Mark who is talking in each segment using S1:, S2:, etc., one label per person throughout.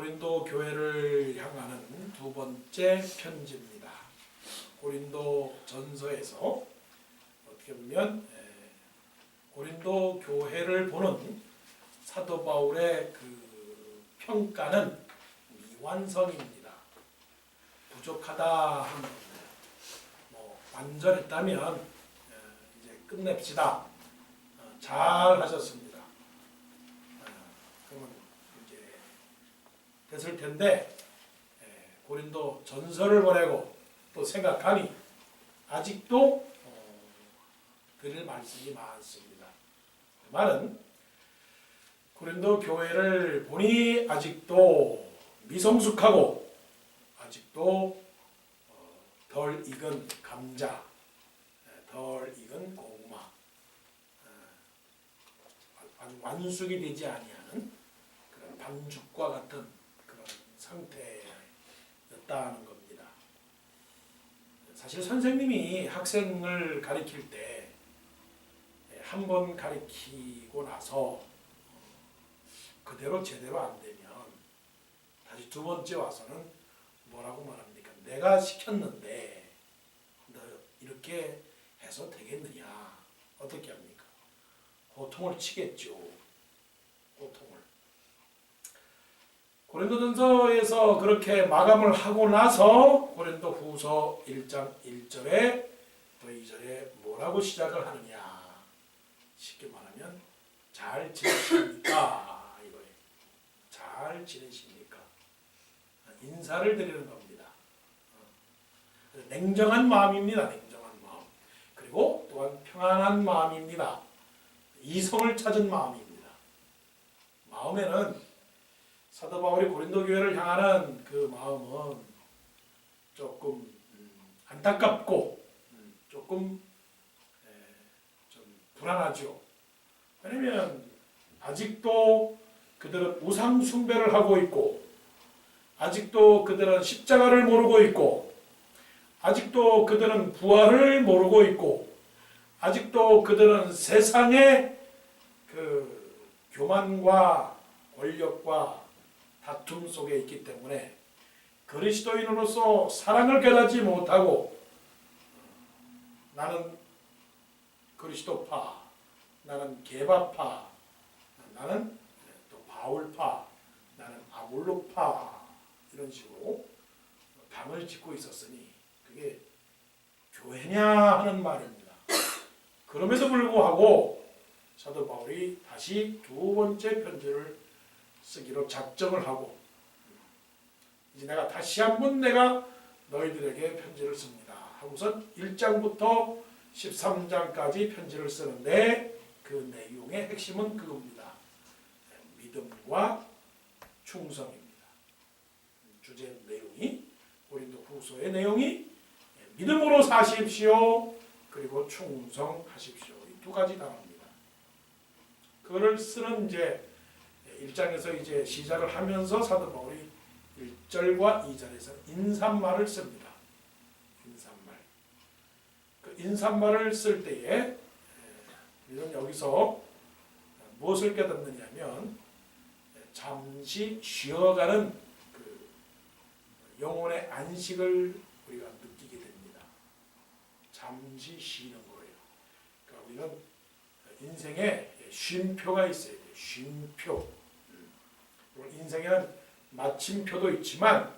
S1: 고린도 교회를 향하는 두 번째 편지입니다. 고린도 전서에서 어떻게 보면 고린도 교회를 보는 사도 바울의 그 평가는 미완성입니다. 부족하다 하는 완전했다면 이제 끝냅시다. 잘 하셨습니다. 그러면 이제 됐을 텐데 고린도 전서를 보내고 또 생각하니 아직도 드릴 말씀이 많습니다. 그 말은 고린도 교회를 보니 아직도 미성숙하고 아직도 덜 익은 감자, 덜 익은 고구마, 아주 완숙이 되지 아니하는 그런 반죽과 같은 그런 상태였다는 겁니다. 사실 선생님이 학생을 가르칠 때 한 번 가르치고 나서 그대로 제대로 안 되면 다시 두 번째 와서는 뭐라고 말합니까? 내가 시켰는데 너 이렇게 해서 되겠느냐? 어떻게 합니까? 고통을 치겠죠. 고통을. 고린도전서에서 그렇게 마감을 하고 나서 고린도후서 1장 1절에 또 2절에 뭐라고 시작을 하느냐? 쉽게 말하면 잘 지내십니까? 이거예요. 잘 지내십니까? 인사를 드리는 겁니다. 냉정한 마음입니다. 냉정한 마음. 그리고 또한 평안한 마음입니다. 이성을 찾은 마음입니다. 마음에는 사도 바울이 고린도 교회를 향하는 그 마음은 조금 안타깝고 조금 좀 불안하죠. 왜냐하면 아직도 그들은 우상 숭배를 하고 있고 아직도 그들은 십자가를 모르고 있고 아직도 그들은 부활을 모르고 있고 아직도 그들은 세상의 그 교만과 권력과 다툼 속에 있기 때문에 그리스도인으로서 사랑을 깨닫지 못하고 나는 그리스도파, 나는 게바파, 나는 또 바울파, 나는 아볼로파 이런 식으로 당을 짓고 있었으니 그게 교회냐 하는 말입니다. 그럼에도 불구하고 사도 바울이 다시 두 번째 편지를 쓰기로 작정을 하고 이제 내가 다시 한번 내가 너희들에게 편지를 씁니다. 하고선 1장부터 13장까지 편지를 쓰는데 그 내용의 핵심은 그겁니다. 믿음과 충성입니다. 주제 내용이 고린도 후서의 내용이 믿음으로 사십시오. 그리고 충성하십시오. 이 두 가지 단어입니다. 그거를 쓰는 이제 1장에서 이제 시작을 하면서 사도 바울이 1절과 2절에서 인사말을 씁니다. 인사말. 그 인사말을 쓸 때에 우리는 여기서 무엇을 깨닫느냐면 잠시 쉬어가는 그 영혼의 안식을 우리가 느끼게 됩니다. 잠시 쉬는 거예요. 그러니까 우리는 인생에 쉼표가 있어야 돼요. 쉼표. 인생에는 마침표도 있지만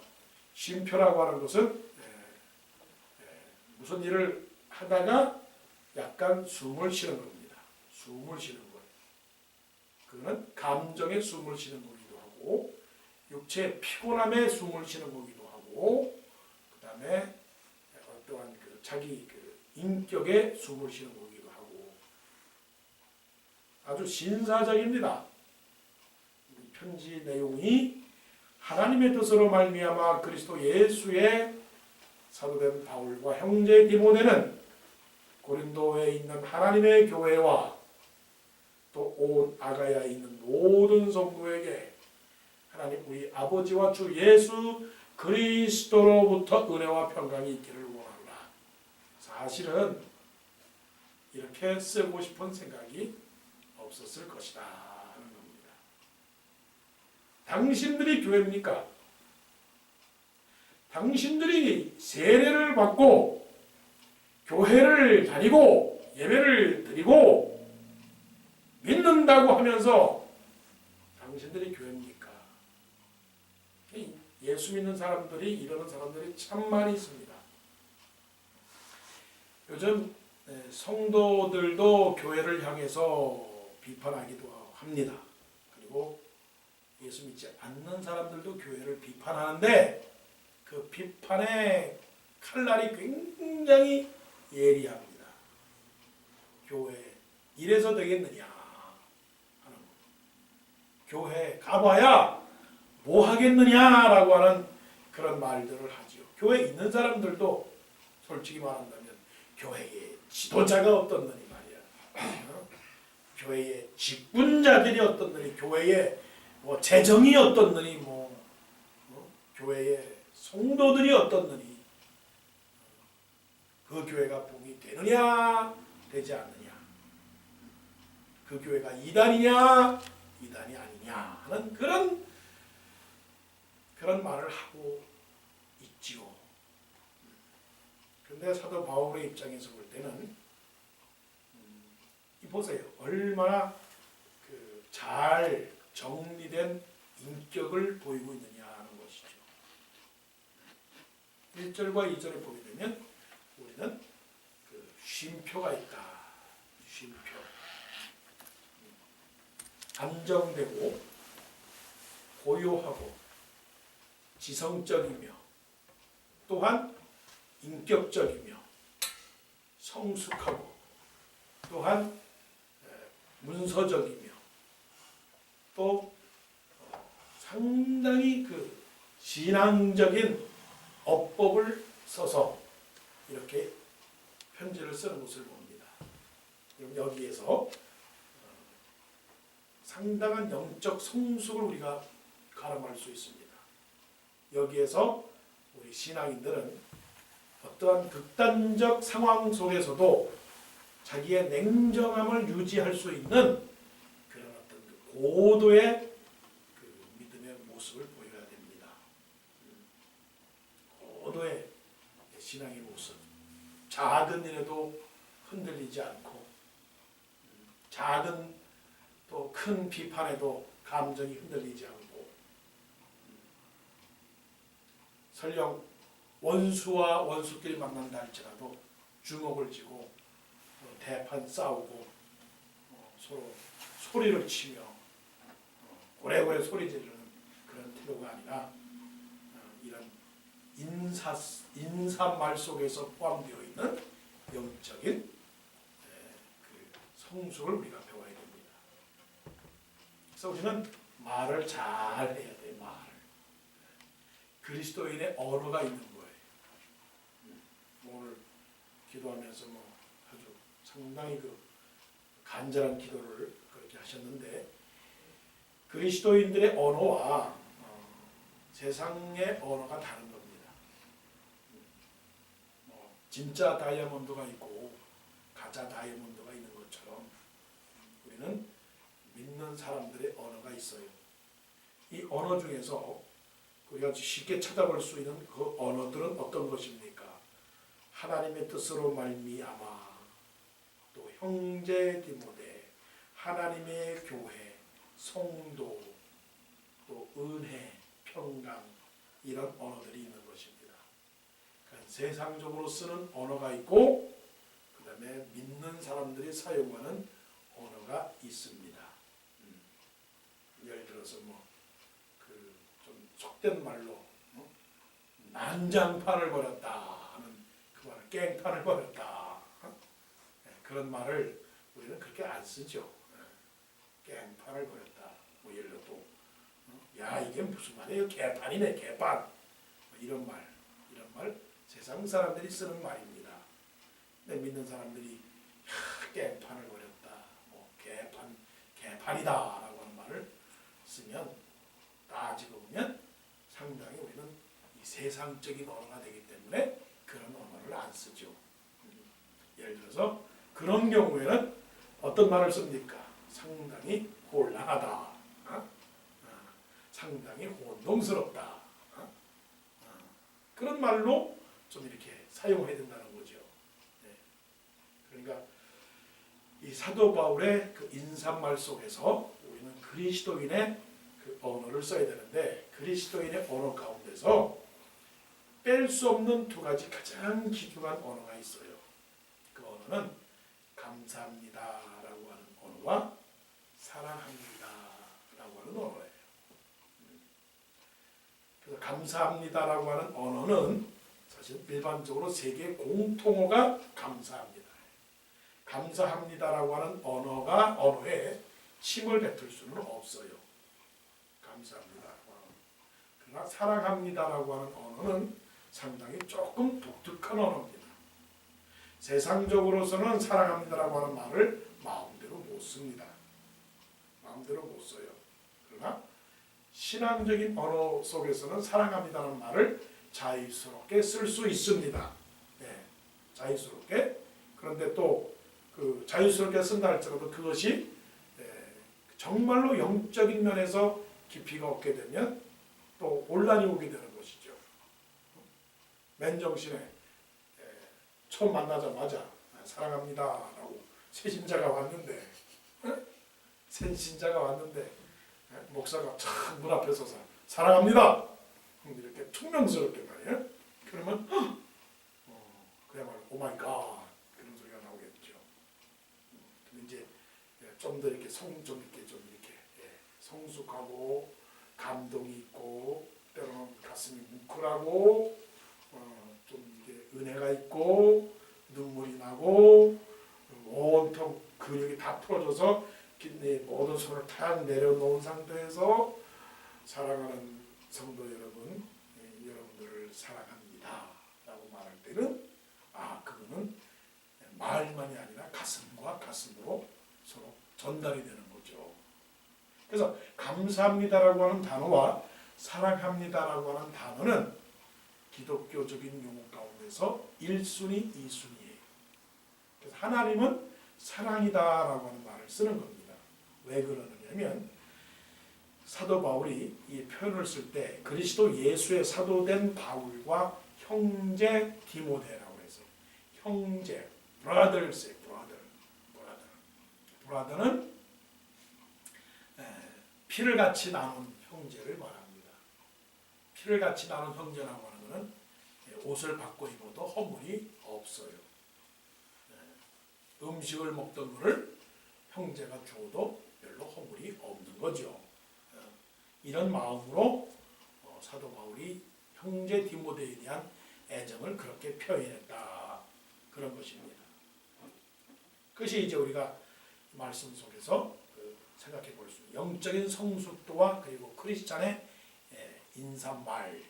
S1: 쉼표라고 하는 것은 무슨 일을 하다가 약간 숨을 쉬는 겁니다. 숨을 쉬는 거예요. 그거는 감정에 숨을 쉬는 거기도 하고 육체의 피곤함에 숨을 쉬는 거기도 하고 그 다음에 어떠한 그 자기 그 인격에 숨을 쉬는 거기도 하고 아주 신사적입니다. 이 편지 내용이 하나님의 뜻으로 말미암아 그리스도 예수의 사도된 바울과 형제 디모데는 고린도에 있는 하나님의 교회와 또 온 아가야에 있는 모든 성도에게 하나님 우리 아버지와 주 예수 그리스도로부터 은혜와 평강이 있기를 원합니다. 사실은 이렇게 쓰고 싶은 생각이 없었을 것이다 하는 겁니다. 당신들이 교회입니까? 당신들이 세례를 받고 교회를 다니고 예배를 드리고 믿는다고 하면서 당신들이 교회입니까? 예수 믿는 사람들이 이러는 사람들이 참 많이 있습니다. 요즘 성도들도 교회를 향해서 비판하기도 합니다. 그리고 예수 믿지 않는 사람들도 교회를 비판하는데 그 비판의 칼날이 굉장히 예리합니다. 교회 이래서 되겠느냐 하는 거. 교회 가봐야 뭐 하겠느냐라고 하는 그런 말들을 하지요. 교회에 있는 사람들도 솔직히 말한다면 교회에 지도자가 어떻느니 말이야. 교회에 직분자들이 어떻느니, 교회에 뭐 재정이 어떻느니, 교회에 성도들이 어떻느니, 그 교회가 봉이 되느냐 되지 않느냐, 그 교회가 이단이냐 이단이 아니냐 하는 그런 말을 하고 있지요. 그런데 사도 바울의 입장에서 볼 때는 보세요. 얼마나 잘 정리된 인격을 보이고 있느냐 하는 것이죠. 1절과 2절을 보게 되면 우리는 쉼표가 있다. 쉼표. 안정되고 고요하고 지성적이며 또한 인격적이며 성숙하고 또한 문서적이며 또 상당히 신앙적인 어법을 써서 이렇게 편지를 쓰는 것을 봅니다. 그럼 여기에서 상당한 영적 성숙을 우리가 가늠할 수 있습니다. 여기에서 우리 신앙인들은 어떠한 극단적 상황 속에서도 자기의 냉정함을 유지할 수 있는 그런 어떤 고도의 믿음의 모습을 보여야 됩니다. 고도의 신앙의 모습. 작은 일에도 흔들리지 않고, 작은 또 큰 비판에도 감정이 흔들리지 않고, 설령 원수와 원수끼리 만난다 할지라도 주먹을 쥐고 대판 싸우고 서로 소리를 치며 고래고래 소리 지르는 그런 태도가 아니라 이런 인사말 속에서 포함되어 있는 영적인 성숙을 우리가 배워야 됩니다. 그래서 우리는 말을 잘 해야 돼요. 말. 그리스도인의 언어가 있는 거예요. 오늘 기도하면서 아주 상당히 간절한 기도를 그렇게 하셨는데, 그리스도인들의 언어와 세상의 언어가 다른 겁니다. 진짜 다이아몬드가 있고 가짜 다이아몬드가 있는 것처럼 우리는 믿는 사람들의 언어가 있어요. 이 언어 중에서 우리가 쉽게 찾아볼 수 있는 그 언어들은 어떤 것입니까? 하나님의 뜻으로 말미암아, 또 형제 디모데, 하나님의 교회, 성도, 또 은혜, 평강, 이런 언어들이 있는 것입니다. 그러니까 세상적으로 쓰는 언어가 있고, 그 다음에 믿는 사람들이 사용하는 언어가 있습니다. 예를 들어서 좀 속된 말로 난장판을 벌였다 하는 그 말을, 깽판을 벌였다, 그런 말을 우리는 그렇게 안 쓰죠. 깽판을 벌였다. 예를 들어 또 야, 이게 무슨 말이에요? 개판이네, 개판. 이런 말 세상 사람들이 쓰는 말입니다. 근데 믿는 사람들이 깽판을 벌였다, 개판이다라고 하는 말을 쓰면, 따지고 보면 상당히 우리는 이 세상적인 언어가 되기 때문에 그런 언어를 안 쓰죠. 예를 들어서 그런 경우에는 어떤 말을 씁니까? 상당히 곤란하다. 상당히 혼동스럽다. 그런 말로 좀 이렇게 사용해야 된다는 거죠. 네. 그러니까 이 사도 바울의 그 인사말 속에서 우리는 그리스도인의 그 언어를 써야 되는데, 그리스도인의 언어 가운데서 뺄 수 없는 두 가지 가장 귀중한 언어가 있어요. 그 언어는 감사합니다라고 하는 언어와 사랑합니다라고 하는 언어예요. 그래서 감사합니다라고 하는 언어는 사실 일반적으로 세계 공통어가 감사합니다. 감사합니다라고 하는 언어에 침을 뱉을 수는 없어요. 감사합니다. 그러나 사랑합니다라고 하는 언어는 상당히 조금 독특한 언어입니다. 세상적으로서는 사랑합니다라고 하는 말을 마음대로 못 씁니다. 마음대로 못 써요. 그러나 신앙적인 언어 속에서는 사랑합니다라는 말을 자유스럽게 쓸 수 있습니다. 네, 자유스럽게. 그런데 또 그 자유스럽게 쓴다 할지라도 그것이 정말로 영적인 면에서 깊이가 없게 되면 또 혼란이 오게 되는 것이죠. 맨정신에 처음 만나자마자 사랑합니다라고 새신자가 왔는데, 새신자가 왔는데 목사가 참 문 앞에 서서 사랑합니다 이렇게 퉁명스럽게 말이에요. 그러면 그야말로 오마이갓 그런 소리가 나오겠죠. 근데 이제 좀 더 이렇게 좀 이렇게 성숙하고 감동이 있고 때로는 가슴이 뭉클하고 좀 이게 은혜가 있고 눈물이 나고 온통 근육이 다 풀어져서 모든 손을 탁 내려놓은 상태에서 사랑하는 성도 여러분, 여러분들을 사랑합니다 라고 말할 때는 그거는 말만이 아니라 가슴과 가슴으로 서로 전달이 되는 거죠. 그래서 감사합니다라고 하는 단어와 사랑합니다라고 하는 단어는 기독교적인 용어 가운데서 1순위, 2순위예요. 그래서 하나님은 사랑이다라고 하는 말을 쓰는 겁니다. 왜 그러느냐면 사도 바울이 이 표현을 쓸 때 그리스도 예수의 사도된 바울과 형제 디모데라고 해서 형제, brothers의 브라더는 피를 같이 나눈 형제를 말합니다. 피를 같이 나눈 형제라고 하는 것은 옷을 바꿔 입어도 허물이 없어요. 음식을 먹던 거를 형제가 주어도 별로 허물이 없는 거죠. 이런 마음으로 사도 바울이 형제 디모데에 대한 애정을 그렇게 표현했다. 그런 것입니다. 그것이 이제 우리가 말씀 속에서 생각해 볼 수 있는 영적인 성숙도와 그리고 크리스찬의 인사말,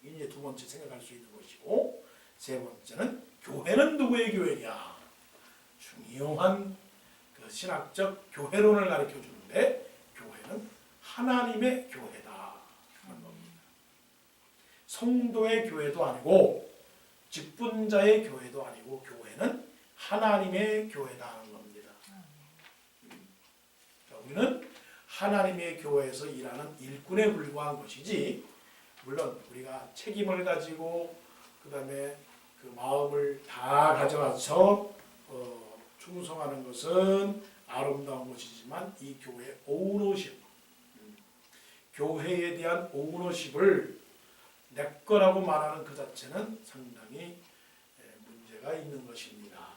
S1: 이제 두 번째 생각할 수 있는 것이고, 세 번째는 교회는 누구의 교회냐? 중요한 그 신학적 교회론을 가르쳐 주는데 교회는 하나님의 교회다 하는 겁니다. 성도의 교회도 아니고 직분자의 교회도 아니고 교회는 하나님의 교회다 하는 겁니다. 우리는 하나님의 교회에서 일하는 일꾼에 불과한 것이지, 물론 우리가 책임을 가지고 그 다음에 그 마음을 다 가져와서 충성하는 것은 아름다운 것이지만 이 교회의 오너십, 교회에 대한 오너십을 내 거라고 말하는 그 자체는 상당히 문제가 있는 것입니다.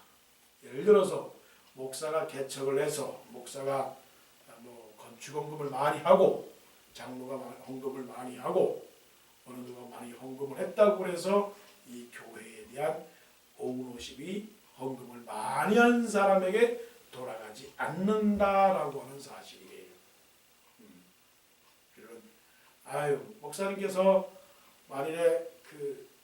S1: 예를 들어서 목사가 개척을 해서 목사가 건축헌금을 많이 하고 장로가 헌금을 많이 하고 어느 누가 많이 헌금을 했다고 해서 이 교회에 대한 오너십이 헌금을 많이 한 사람에게 돌아가지 않는다라고 하는 사실이에요. 목사님께서 만일에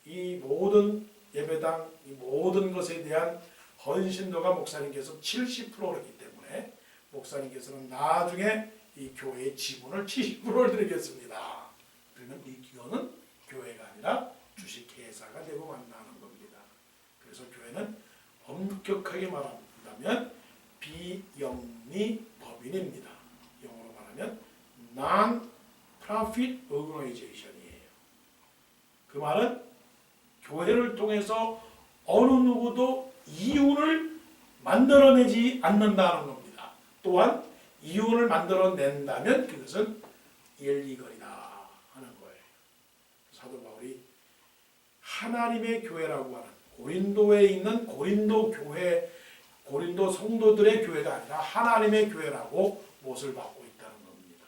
S1: 이 모든 예배당, 이 모든 것에 대한 헌신도가 목사님께서 70%였기 때문에 목사님께서는 나중에 이 교회의 지분을 70%를 드리겠습니다. 그러면 이 기업은 교회가 아니라 주식회사가 되고 만나는 겁니다. 그래서 교회는 엄격하게 말한다면 비영리 법인입니다. 영어로 말하면 profit organization이에요. 그 말은 교회를 통해서 어느 누구도 이윤을 만들어내지 않는다는 겁니다. 또한 이윤을 만들어낸다면 그것은 일리거리다 하는 거예요. 사도 바울이 하나님의 교회라고 하는 고린도에 있는 고린도 교회, 고린도 성도들의 교회가 아니라 하나님의 교회라고 못을 받고 있다는 겁니다.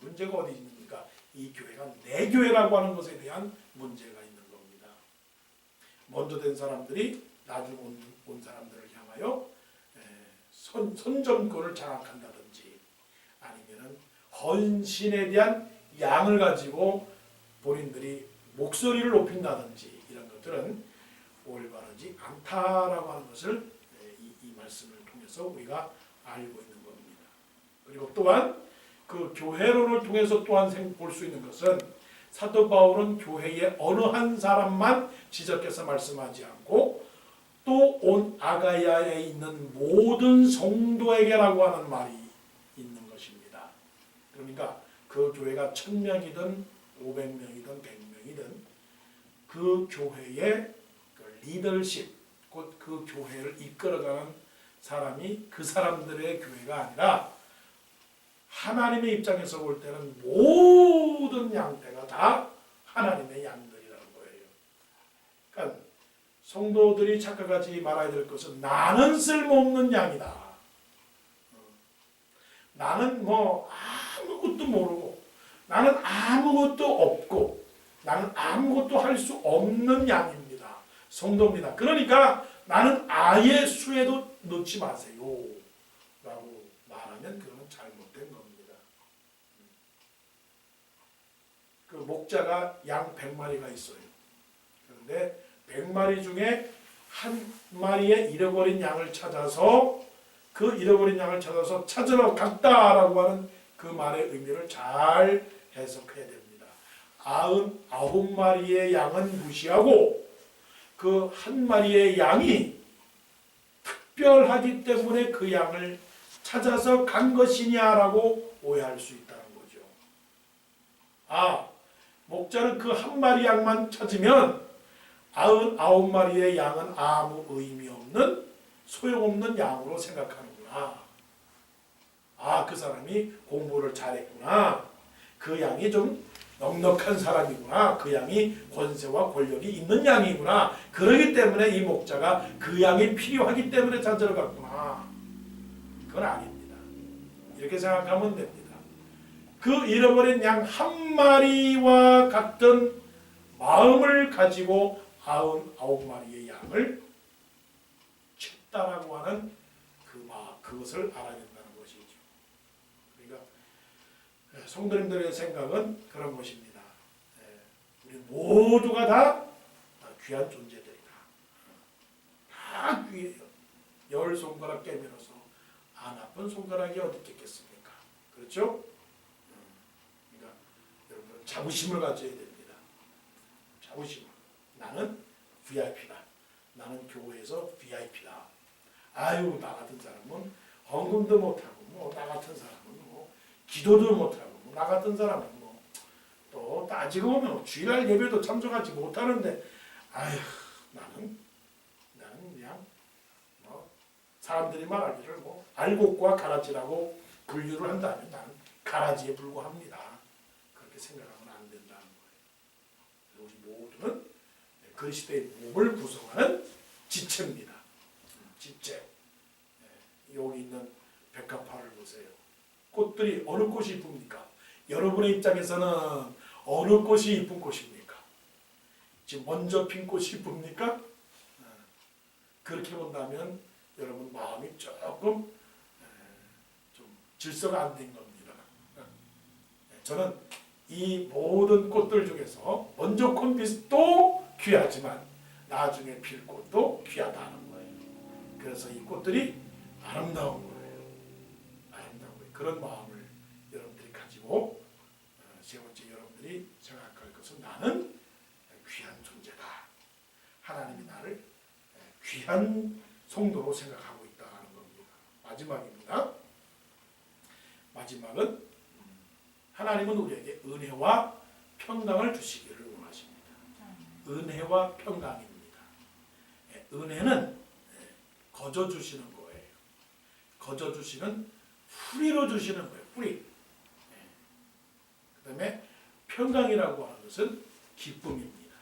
S1: 문제가 어디 있습니까? 이 교회가 내 교회라고 하는 것에 대한 문제가 있는 겁니다. 먼저 된 사람들이 나중 온 사람들을 향하여 선점권을 장악한다든지 아니면은 헌신에 대한 양을 가지고 본인들이 목소리를 높인다든지 이런 것들은 올바르지 않다라고 하는 것을 이 말씀을 통해서 우리가 알고 있는 겁니다. 그리고 또한 그 교회론을 통해서 또한 볼 수 있는 것은 사도 바울은 교회의 어느 한 사람만 지적해서 말씀하지 않고 또 온 아가야에 있는 모든 성도에게라고 하는 말이 있는 것입니다. 그러니까 그 교회가 1000명이든 500명이든 100명이든 그 교회의 그 리더십, 곧 그 교회를 이끌어가는 사람이 그 사람들의 교회가 아니라 하나님의 입장에서 볼 때는 모든 양떼가 다 하나님의 양들이라는 거예요. 그러니까 성도들이 착각하지 말아야 될 것은 나는 쓸모없는 양이다. 나는 뭐 아무것도 모르고 나는 아무것도 없고 나는 아무것도 할 수 없는 양입니다. 성도입니다. 그러니까 나는 아예 수에도 넣지 마세요. 라고 말하면 그건 잘못된 겁니다. 그 목자가 양 100마리가 있어요. 그런데 100마리 중에 한 마리의 잃어버린 양을 찾아서 그 잃어버린 양을 찾아서 찾으러 갔다라고 하는 그 말의 의미를 잘 해석해야 됩니다. 99마리의 양은 무시하고 그 한 마리의 양이 특별하기 때문에 그 양을 찾아서 간 것이냐라고 오해할 수 있다는 거죠. 목자는 그 한 마리 양만 찾으면 99마리의 양은 아무 의미 없는 소용없는 양으로 생각하는구나. 그 사람이 공부를 잘했구나. 그 양이 좀 넉넉한 사람이구나. 그 양이 권세와 권력이 있는 양이구나. 그러기 때문에 이 목자가 그 양이 필요하기 때문에 찾으러 갔구나. 그건 아닙니다. 이렇게 생각하면 됩니다. 그 잃어버린 양 한 마리와 같은 마음을 가지고 99마리의 양을 찾다라고 하는 그것을 알아야 된다는 것이죠. 그러니까 성도님들의 생각은 그런 것입니다. 우리 모두가 다 귀한 존재들이다. 다 귀해요. 10손가락 깨밀어서 안 아픈 손가락이 어디 있겠습니까? 그렇죠? 그러니까 여러분 자부심을 가져야 됩니다. 자부심. 나는 VIP다. 나는 교회에서 VIP다. 나 같은 사람은 헌금도 못하고 나 같은 사람은 기도도 못하고 나 같은 사람은 또 따지고 보면 주일날 예배도 참석하지 못하는데 나는 그냥 사람들이 말하기를 알곡과 가라지라고 분류를 한다면 나는 가라지에 불과합니다. 그렇게 생각하면 안 된다는 거예요. 우리 모두는 그리스도의 몸을 구성하는 지체입니다. 지체. 여기 있는 백합화를 보세요. 꽃들이 어느 꽃이 이쁩니까? 여러분의 입장에서는 어느 꽃이 이쁜 꽃입니까? 지금 먼저 핀 꽃이 이쁩니까? 그렇게 본다면 여러분 마음이 조금 좀 질서가 안 된 겁니다. 저는 이 모든 꽃들 중에서 먼저 콘 빛도 귀하지만 나중에 필 꽃도 귀하다는 거예요. 그래서 이 꽃들이 아름다운 거예요. 아름다운 거예요. 그런 마음을 여러분들이 가지고 세 번째 여러분들이 생각할 것은 나는 귀한 존재다. 하나님이 나를 귀한 성도로 생각하고 있다는 겁니다. 마지막입니다. 마지막은 하나님은 우리에게 은혜와 평강을 주시기를 원하십니다. 은혜와 평강입니다. 은혜는 거저 주시는 거예요. 거저 주시는 후리로 주시는 거예요. 후리. 그 다음에 평강이라고 하는 것은 기쁨입니다.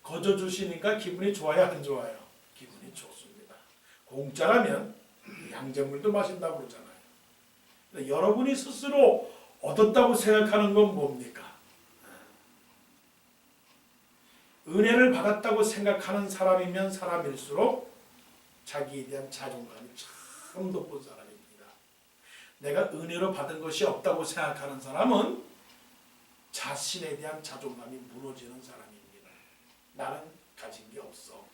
S1: 거저 주시니까 기분이 좋아요, 안 좋아요? 기분이 좋습니다. 공짜라면 양잿물도 마신다고 그러잖아요. 여러분이 스스로 얻었다고 생각하는 건 뭡니까? 은혜를 받았다고 생각하는 사람이면 사람일수록 자기에 대한 자존감이 참 높은 사람입니다. 내가 은혜로 받은 것이 없다고 생각하는 사람은 자신에 대한 자존감이 무너지는 사람입니다. 나는 가진 게 없어.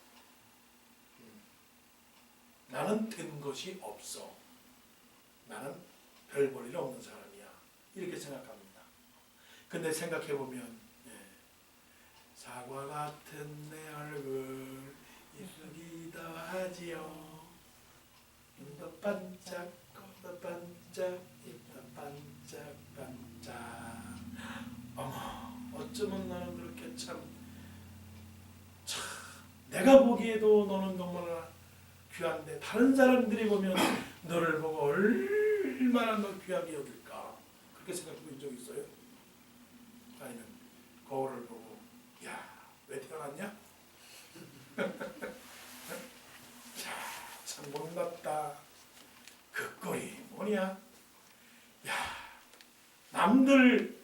S1: 나는 된 것이 없어. 나는 별 볼 일 없는 사람이야. 이렇게 생각합니다. 근데 생각해보면 사과 같은 내 얼굴 이쁘기도 하지요. 눈도 반짝 코도 반짝 입도 반짝 반짝. 어머 어쩌면 너는 그렇게 참 내가 보기에도 너는 정말 귀한데 다른 사람들이 보면 너를 보고 얼마나 너 귀하게 여길까 그렇게 생각해 본 적 있어요? 아니면 거울을 보고 야, 왜 태어났냐? 참 못났다. 그 꼴이 뭐냐? 야, 남들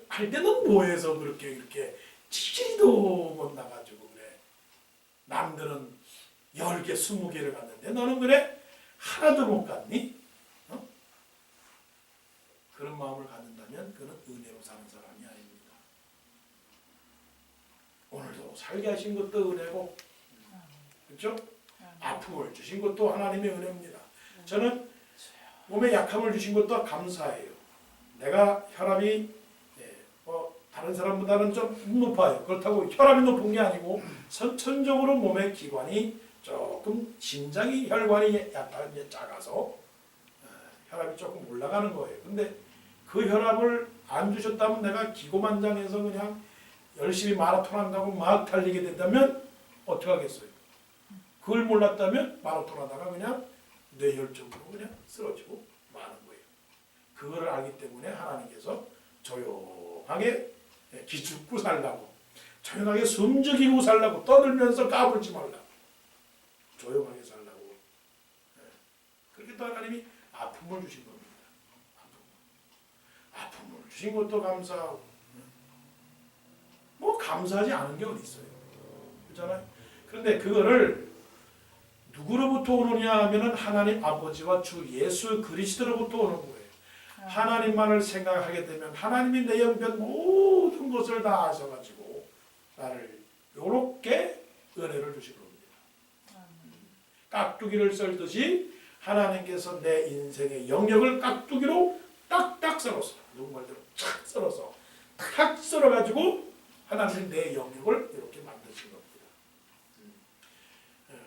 S1: 할 때는 뭐해서 그렇게 치질이도 못 나가지고 그래. 남들은 10개, 20개를 갔는데 너는 그래? 하나도 못 갔니? 어? 그런 마음을 갖는다면 그는 은혜로 사는 사람이 아닙니다. 오늘도 살게 하신 것도 은혜고, 그렇죠? 아픔을 주신 것도 하나님의 은혜입니다. 저는 몸에 약함을 주신 것도 감사해요. 내가 혈압이 다른 사람보다는 좀 높아요. 그렇다고 혈압이 높은 게 아니고 선천적으로 몸의 기관이 조금 심장이 혈관이 약간 작아서 혈압이 조금 올라가는 거예요. 근데 그 혈압을 안 주셨다면 내가 기고만장해서 그냥 열심히 마라톤 한다고 막 달리게 된다면 어떻게 하겠어요? 그걸 몰랐다면 마라톤 하다가 그냥 뇌혈증으로 그냥 쓰러지고 마는 거예요. 그걸 알기 때문에 하나님께서 조용하게 기죽고 살라고, 조용하게 숨죽이고 살라고, 떠들면서 까불지 말라고, 조용하게 살라고. 그렇게 또 하나님이 아픔을 주신 겁니다. 아픔을 주신 것도 감사하고, 뭐 감사하지 않은 게 어디 있어요? 그렇잖아요. 그런데 그거를 누구로부터 오느냐 하면은 하나님 아버지와 주 예수 그리스도로부터 오는 거예요. 하나님만을 생각하게 되면 하나님이 내 영변 모든 것을 다 아셔가지고 나를 요렇게 은혜를 주신 겁니다. 깍두기를 썰듯이 하나님께서 내 인생의 영역을 깍두기로 딱딱 썰어서, 누구 말대로 착 썰어서 탁 썰어가지고 하나님 내 영역을 이렇게 만드신 겁니다.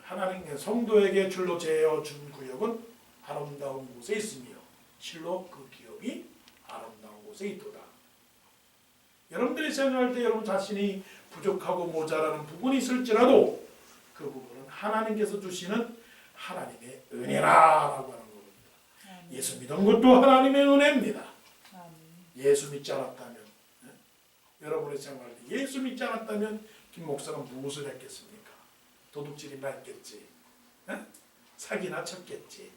S1: 하나님의 성도에게 줄로 재어 준 구역은 아름다운 곳에 있으며 실로 그 기업이 아름다운 곳에 있도다. 여러분들이 생각할 때 여러분 자신이 부족하고 모자라는 부분이 있을지라도 그 부분은 하나님께서 주시는 하나님의 은혜라고 하는 겁니다. 예수 믿은 것도 하나님의 은혜입니다. 예수 믿지 않았다면, 여러분이 생각할 때 예수 믿지 않았다면 김 목사는 무엇을 했겠습니까? 도둑질이나 했겠지, 사기나 쳤겠지,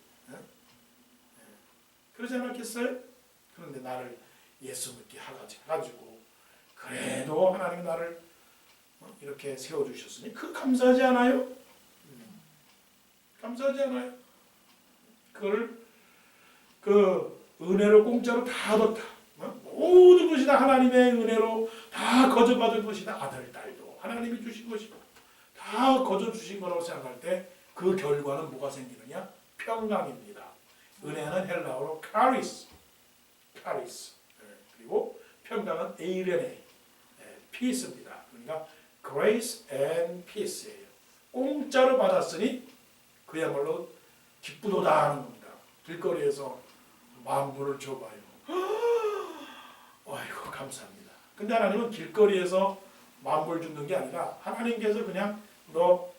S1: 그러지 않았겠어요? 그런데 나를 예수 믿게 해가지고 그래도 하나님이 나를 이렇게 세워주셨으니 그 감사하지 않아요? 감사하지 않아요? 그걸 그 은혜로 공짜로 다 얻었다. 모든 것이 다 하나님의 은혜로 다 거저받은 것이다. 아들, 딸도 하나님이 주신 것이고 다 거저 주신 거라고 생각할 때 그 결과는 뭐가 생기느냐? 평강입니다. 은혜는 헬라어로 카리스. 그리고 평강은 에이레네, 피스입니다. 그러니까 grace and peace예요. 공짜로 받았으니 그야말로 기쁘도다 하는 겁니다. 길거리에서 만불을 줘봐요. 아이고 감사합니다. 근데 하나님은 길거리에서 만불 주는 게 아니라 하나님께서 그냥 너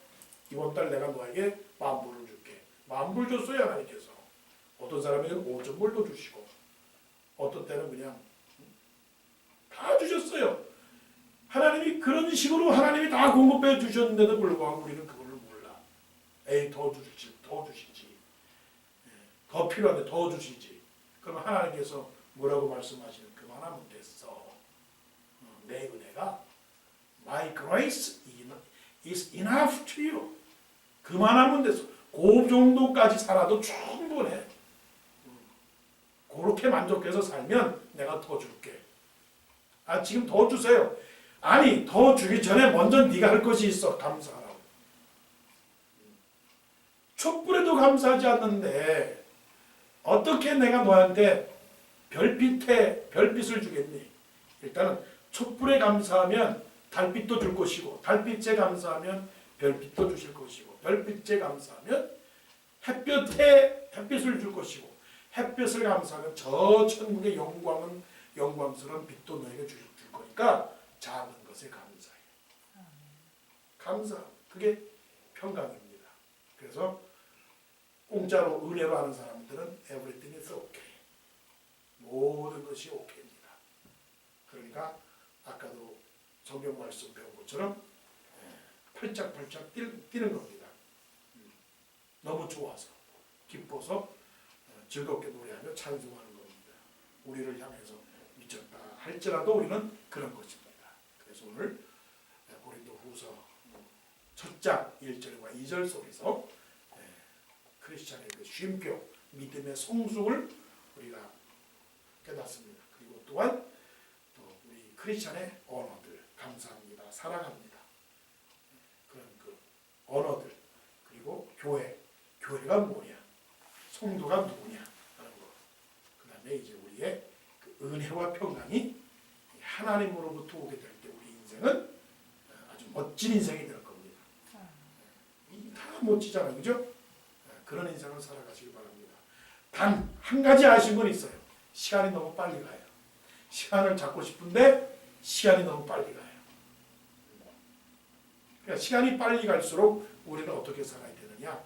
S1: 이번 달 내가 너에게 만불을 줄게. 만불 줬어요 하나님께서. 어떤 사람에게는 5천불도 주시고 어떤 때는 그냥 다 주셨어요. 하나님이 그런 식으로 하나님이 다 공급해 주셨는데도 불구하고 우리는 그거를 몰라. 에이 더 주시지, 더 주시지. 더 필요한데 더 주시지. 그러면 하나님께서 뭐라고 말씀하시는? 그만하면 됐어. 내 은혜가 My grace is enough to you. 그만하면 됐어. 그 정도까지 살아도 충분해. 그렇게 만족해서 살면 내가 더 줄게. 아 지금 더 주세요. 아니 더 주기 전에 먼저 네가 할 것이 있어. 감사하라고. 촛불에도 감사하지 않는데 어떻게 내가 너한테 별빛을 주겠니? 일단은 촛불에 감사하면 달빛도 줄 것이고 달빛에 감사하면 별빛도 주실 것이고 별빛에 감사하면 햇빛을 줄 것이고 햇빛을 감사하면 저 천국의 영광스러운 빛도 너에게 줄 거니까 작은 것에 감사해. 감사. 그게 평강입니다. 그래서 공짜로 은혜로 하는 사람들은 everything is okay. 모든 것이 오케이입니다. 그러니까 아까도 성경 말씀 배운 것처럼 팔짝팔짝 뛰는 겁니다. 너무 좋아서 기뻐서 즐겁게 노래하며 찬송하는 겁니다. 우리를 향해서 미쳤다 할지라도 우리는 그런 것입니다. 그래서 오늘 고린도후서 첫 장 1절과 2절 속에서 크리스찬의 그 쉼표, 믿음의 성숙을 우리가 깨닫습니다. 그리고 또한 또 우리 크리스찬의 언어들, 감사합니다, 사랑합니다. 그런 그 언어들, 그리고 교회가 뭐냐, 성도가 누구냐 하는 것. 그 다음에 이제 우리의 그 은혜와 평강이 하나님으로부터 오게 될 때 우리 인생은 아주 멋진 인생이 될 겁니다. 다 멋지잖아요, 그죠? 그런 인생을 살아가시기 바랍니다. 단 한 가지 아쉬운 건 있어요. 시간이 너무 빨리 가요. 시간을 잡고 싶은데 시간이 너무 빨리 가요. 그러니까 시간이 빨리 갈수록 우리는 어떻게 살아야 되느냐?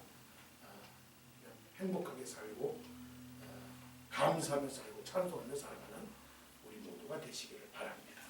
S1: 행복하게 살고 감사하며 살고 찬송하며 살아가는 우리 모두가 되시기를 바랍니다.